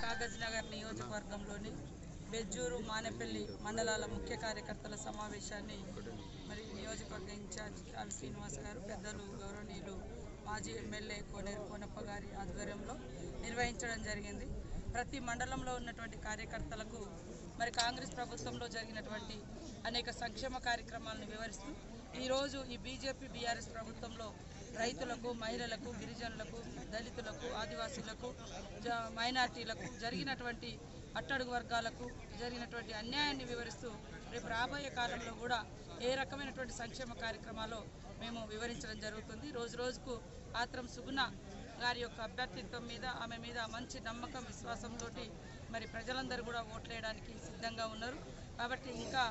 కాగజ్నగర్ నియోజకవర్గంలోని బెజ్జూరు మానేపల్లి మండలాల ముఖ్య కార్యకర్తల సమావేశాన్ని మరి నియోజకవర్గ ఇన్ఛార్జ్ ఆల్ శ్రీనివాస్ గారు పెద్దలు గౌరవనీయులు మాజీ ఎమ్మెల్యే కోనేరు కోనప్ప గారి ఆధ్వర్యంలో నిర్వహించడం జరిగింది. ప్రతి మండలంలో ఉన్నటువంటి కార్యకర్తలకు మరి కాంగ్రెస్ ప్రభుత్వంలో జరిగినటువంటి అనేక సంక్షేమ కార్యక్రమాలను వివరిస్తూ ఈరోజు ఈ బీజేపీ బీఆర్ఎస్ ప్రభుత్వంలో రైతులకు, మహిళలకు, గిరిజనులకు, దళితులకు, ఆదివాసీలకు, మైనార్టీలకు జరిగినటువంటి అట్టడుగు వర్గాలకు జరిగినటువంటి అన్యాయాన్ని వివరిస్తూ రేపు రాబోయే కాలంలో కూడా ఏ రకమైనటువంటి సంక్షేమ కార్యక్రమాలు మేము వివరించడం జరుగుతుంది. రోజు రోజుకు ఆత్రం సుగుణ గారి యొక్క అభ్యర్థిత్వం మీద, ఆమె మీద మంచి నమ్మకం, విశ్వాసంతో మరి ప్రజలందరూ కూడా ఓట్లేయడానికి సిద్ధంగా ఉన్నారు. కాబట్టి ఇంకా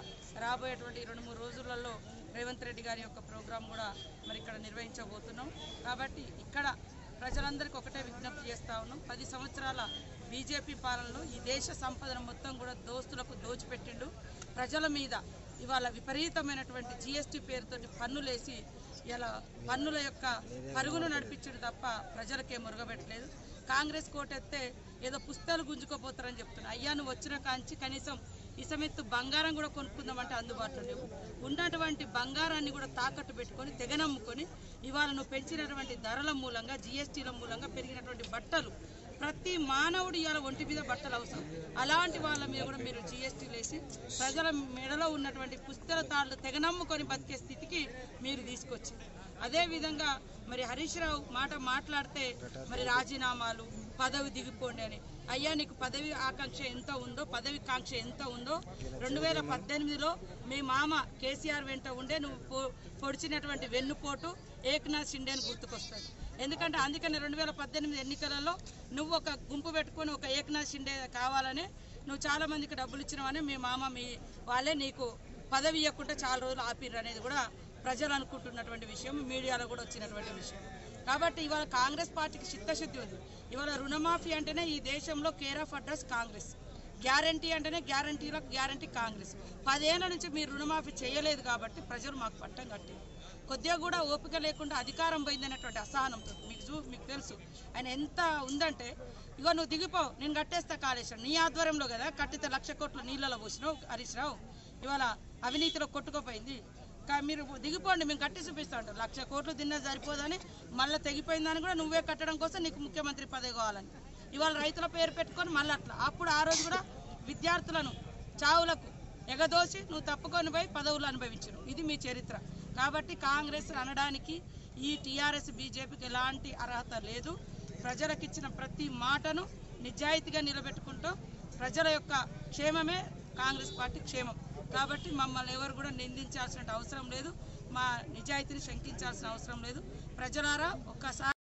రాబోయేటువంటి 2-3 రోజులలో రేవంత్ రెడ్డి గారి యొక్క ప్రోగ్రాం కూడా మరి ఇక్కడ నిర్వహించబోతున్నాం. కాబట్టి ఇక్కడ ప్రజలందరికీ ఒకటే విజ్ఞప్తి చేస్తూ ఉన్నాం. 10 సంవత్సరాల బీజేపీ పాలనలో ఈ దేశ సంపదను మొత్తం కూడా దోస్తులకు దోచిపెట్టిండు. ప్రజల మీద ఇవాళ విపరీతమైనటువంటి జీఎస్టీ పేరుతోటి పన్నులేసి ఇలా పన్నుల యొక్క పరుగును నడిపించడం తప్ప ప్రజలకే మురగబెట్టలేదు. కాంగ్రెస్ కోటెత్తే ఏదో పుస్తకాలు గుంజుకోపోతారని చెప్తున్నా. అయ్యా నువ్వు వచ్చిన కాంచి కనీసం ఇసమెత్తు బంగారం కూడా కొనుక్కుందామంటే అందుబాటులో లేవు. ఉన్నటువంటి బంగారాన్ని కూడా తాకట్టు పెట్టుకొని తెగనమ్ముకొని ఇవాళ నువ్వు పెంచినటువంటి ధరల మూలంగా, జీఎస్టీల మూలంగా పెరిగినటువంటి బట్టలు, ప్రతి మానవుడు ఇవాళ ఒంటి మీద బట్టలు అవసరం. అలాంటి వాళ్ళ మీద కూడా మీరు జీఎస్టీలు వేసి ప్రజల మెడలో ఉన్నటువంటి పుస్తల తాళ్ళు తెగనమ్ముకొని బతికే స్థితికి మీరు తీసుకొచ్చారు. అదేవిధంగా మరి హరీష్ రావు మాట్లాడితే మరి రాజీనామాలు, పదవి దిగిపోండి అని. అయ్యా నీకు పదవి ఆకాంక్ష ఎంత ఉందో, పదవి కాంక్ష ఎంత ఉందో 2018లో మీ మామ కేసీఆర్ వెంట ఉండే నువ్వు పొడిచినటువంటి వెన్నుపోటు ఏక్నాథ్ షిండే అని గుర్తుకొస్తుంది. ఎందుకంటే అందుకని 2018 ఎన్నికలలో నువ్వు ఒక గుంపు పెట్టుకొని ఒక ఏక్నాథ్ షిండే కావాలని నువ్వు చాలా మందికి డబ్బులు ఇచ్చినావని మీ మామ మీ వాళ్ళే నీకు పదవి ఇవ్వకుండా చాలా రోజులు ఆపిర్రు అనేది కూడా ప్రజలు అనుకుంటున్నటువంటి విషయం, మీడియాలో కూడా వచ్చినటువంటి విషయం. కాబట్టి ఇవాళ కాంగ్రెస్ పార్టీకి చిత్తశుద్ధి ఉంది. ఇవాళ రుణమాఫీ అంటేనే ఈ దేశంలో care of address Congress, guarantee అంటేనే గ్యారంటీలకు గ్యారంటీ కాంగ్రెస్. 10 ఏళ్ల నుంచి మీరు రుణమాఫీ చేయలేదు కాబట్టి ప్రజలు మాకు పట్టం కట్టారు. కొద్దిగా కూడా ఓపిక లేకుండా అధికారం పోయిందనేటువంటి అసహనంతో మీకు తెలుసు ఆయన ఎంత ఉందంటే, ఇగో నువ్వు దిగిపోవు, నేను కట్టేస్తా కాళేశ్వరం, నీ ఆధ్వర్యంలో కదా కట్టితే 1,00,000 కోట్లు నీళ్ళలో పోసినావు హరీష్ రావు, ఇవాళ అవినీతిలో కొట్టుకుపోయింది, మీరు దిగిపోండి మేము కట్టి చూపిస్తా ఉంటారు. 1,00,000 కోట్లు తిన్నా సరిపోదని మళ్ళీ తెగిపోయిందని కూడా నువ్వే కట్టడం కోసం నీకు ముఖ్యమంత్రి పదవి కావాలని ఇవాళ రైతుల పేరు పెట్టుకొని మళ్ళీ అట్లా. అప్పుడు ఆ రోజు కూడా విద్యార్థులను చావులకు ఎగదోసి నువ్వు తప్పుకొని పోయి పదవులు అనుభవించను. ఇది మీ చరిత్ర. కాబట్టి కాంగ్రెస్ అనడానికి ఈ టీఆర్ఎస్ బీజేపీకి ఎలాంటి అర్హత లేదు. ప్రజలకు ఇచ్చిన ప్రతి మాటను నిజాయితీగా నిలబెట్టుకుంటూ ప్రజల యొక్క క్షేమమే కాంగ్రెస్ పార్టీ క్షేమం. కాబట్టి మమ్మల్ని ఎవరు కూడా నిందించాల్సిన అవసరం లేదు, మా నిజాయితీని శంకించాల్సిన అవసరం లేదు. ప్రజలారా ఒక్కసారి